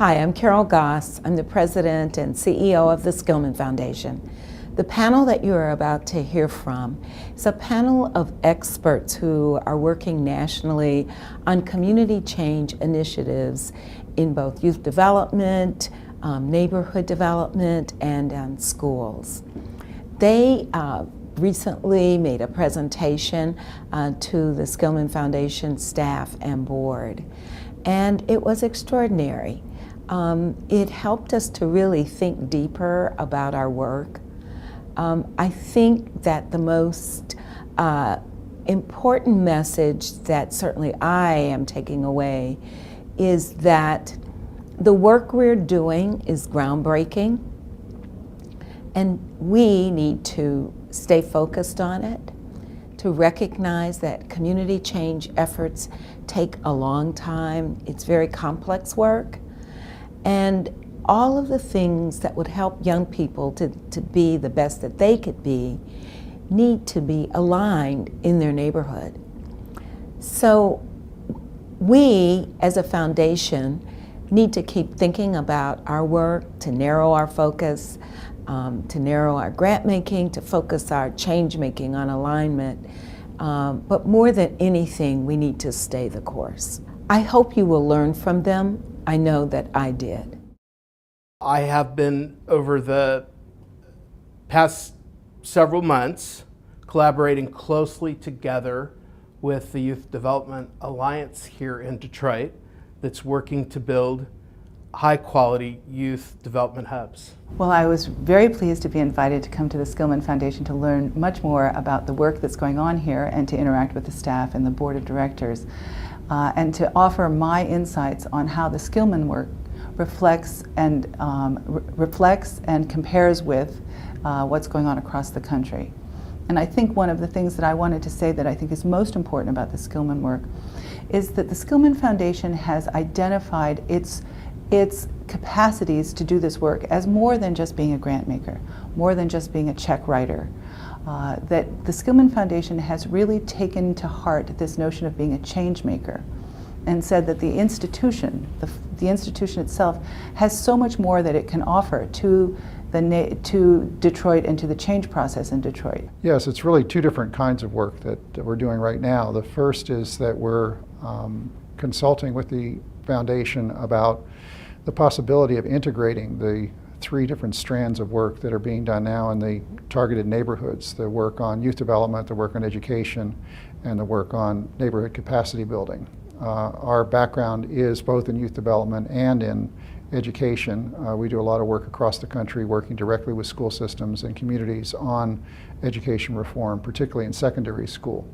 Hi, I'm Carol Goss. I'm the president and CEO of the Skillman Foundation. The panel that you are about to hear from is a panel of experts who are working nationally on community change initiatives in both youth development, neighborhood development, and on schools. They recently made a presentation to the Skillman Foundation staff and board, and it was extraordinary. It helped us to really think deeper about our work. I think that the most important message that certainly I am taking away is that the work we're doing is groundbreaking, and we need to stay focused on it, to recognize that community change efforts take a long time. It's very complex work, and all of the things that would help young people to be the best that they could be need to be aligned in their neighborhood. So we, as a foundation, need to keep thinking about our work, to narrow our focus, to narrow our grant making, to focus our change making on alignment. But more than anything, we need to stay the course. I hope you will learn from them. I know that I did. I have been, over the past several months, collaborating closely together with the Youth Development Alliance here in Detroit that's working to build high-quality youth development hubs. Well, I was very pleased to be invited to come to the Skillman Foundation to learn much more about the work that's going on here and to interact with the staff and the board of directors and to offer my insights on how the Skillman work reflects and compares with what's going on across the country. And I think one of the things that I wanted to say that I think is most important about the Skillman work is that the Skillman Foundation has identified its capacities to do this work as more than just being a grant maker, more than just being a check writer. That the Skillman Foundation has really taken to heart this notion of being a change maker and said that the institution itself has so much more that it can offer to Detroit and to the change process in Detroit. Yes, it's really two different kinds of work that we're doing right now. The first is that we're consulting with the foundation about the possibility of integrating the three different strands of work that are being done now in the targeted neighborhoods, the work on youth development, the work on education, and the work on neighborhood capacity building. Our background is both in youth development and in education. We do a lot of work across the country working directly with school systems and communities on education reform, particularly in secondary school.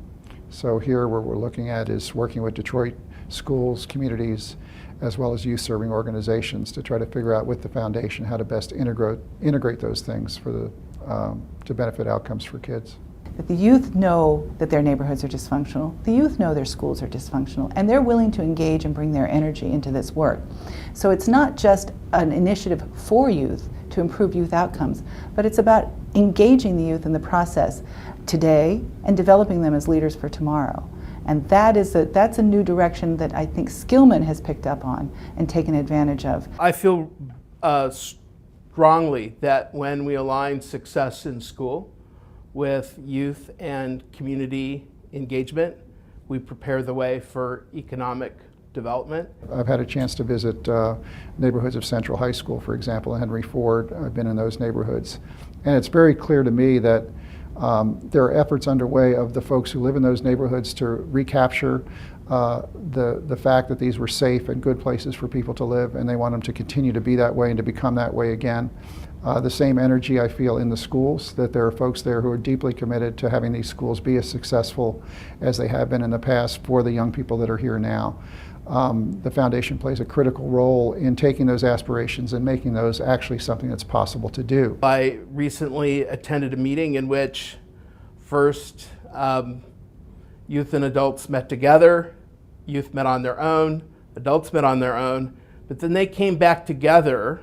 So here what we're looking at is working with Detroit schools, communities, as well as youth-serving organizations to try to figure out with the foundation how to best integrate those things for to benefit outcomes for kids. That the youth know that their neighborhoods are dysfunctional, the youth know their schools are dysfunctional, and they're willing to engage and bring their energy into this work. So it's not just an initiative for youth to improve youth outcomes, but it's about engaging the youth in the process today and developing them as leaders for tomorrow. And that's a new direction that I think Skillman has picked up on and taken advantage of. I feel strongly that when we align success in school with youth and community engagement, we prepare the way for economic development. I've had a chance to visit neighborhoods of Central High School, for example, Henry Ford. I've been in those neighborhoods. And it's very clear to me that there are efforts underway of the folks who live in those neighborhoods to recapture the fact that these were safe and good places for people to live, and they want them to continue to be that way and to become that way again. The same energy I feel in the schools, that there are folks there who are deeply committed to having these schools be as successful as they have been in the past for the young people that are here now. The foundation plays a critical role in taking those aspirations and making those actually something that's possible to do. I recently attended a meeting in which first youth and adults met together, youth met on their own, adults met on their own, but then they came back together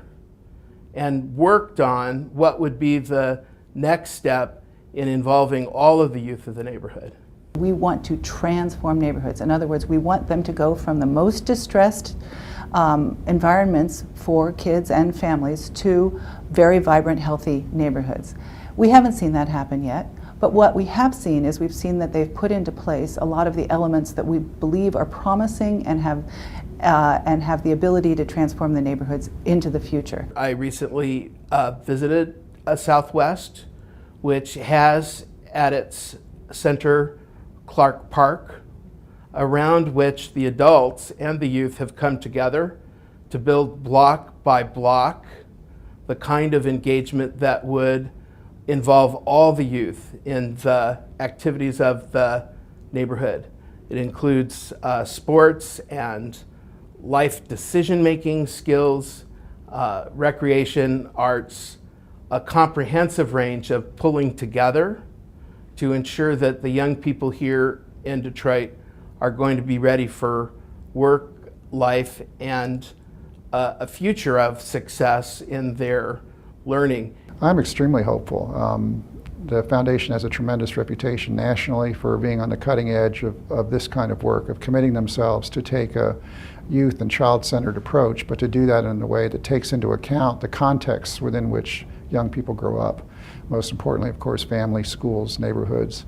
and worked on what would be the next step in involving all of the youth of the neighborhood. We want to transform neighborhoods. In other words, we want them to go from the most distressed environments for kids and families to very vibrant, healthy neighborhoods. We haven't seen that happen yet, but what we have seen is we've seen that they've put into place a lot of the elements that we believe are promising and have the ability to transform the neighborhoods into the future. I recently visited Southwest, which has at its center Clark Park, around which the adults and the youth have come together to build block by block the kind of engagement that would involve all the youth in the activities of the neighborhood. It includes sports and life decision-making skills, recreation, arts, a comprehensive range of pulling together to ensure that the young people here in Detroit are going to be ready for work, life, and a future of success in their learning. I'm extremely hopeful. The foundation has a tremendous reputation nationally for being on the cutting edge of this kind of work, of committing themselves to take a youth and child-centered approach, but to do that in a way that takes into account the contexts within which young people grow up. Most importantly, of course, families, schools, neighborhoods,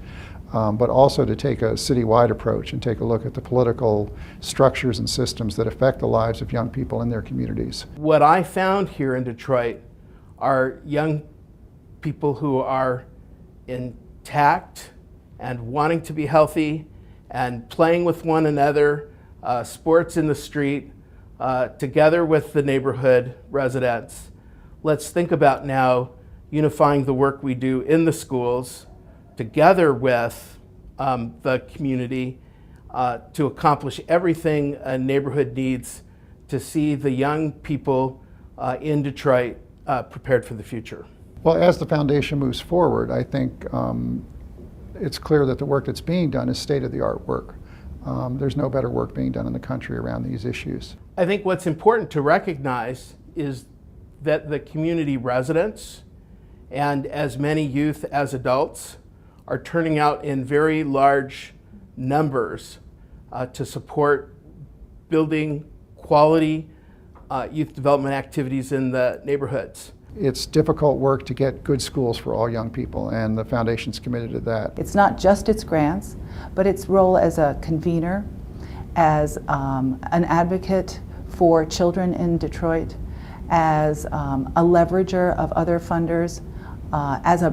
but also to take a citywide approach and take a look at the political structures and systems that affect the lives of young people in their communities. What I found here in Detroit are young people who are intact and wanting to be healthy and playing with one another, sports in the street, together with the neighborhood residents. Let's think about now unifying the work we do in the schools together with the community to accomplish everything a neighborhood needs to see the young people in Detroit prepared for the future. Well, as the foundation moves forward, I think it's clear that the work that's being done is state-of-the-art work. There's no better work being done in the country around these issues. I think what's important to recognize is that the community residents and as many youth as adults are turning out in very large numbers to support building quality youth development activities in the neighborhoods. It's difficult work to get good schools for all young people, and the foundation's committed to that. It's not just its grants, but its role as a convener, as an advocate for children in Detroit, as a leverager of other funders, as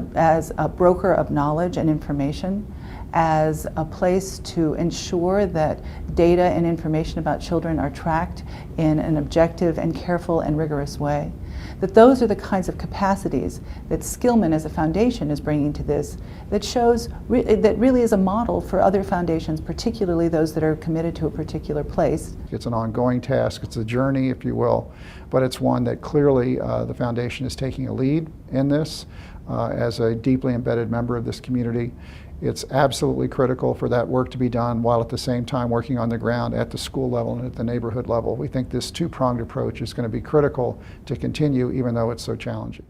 a broker of knowledge and information, as a place to ensure that data and information about children are tracked in an objective and careful and rigorous way. That those are the kinds of capacities that Skillman as a foundation is bringing to this, that shows, that really is a model for other foundations, particularly those that are committed to a particular place. It's an ongoing task, it's a journey, if you will, but it's one that clearly the foundation is taking a lead in this as a deeply embedded member of this community. It's absolutely critical for that work to be done while at the same time working on the ground at the school level and at the neighborhood level. We think this two-pronged approach is going to be critical to continue even though it's so challenging.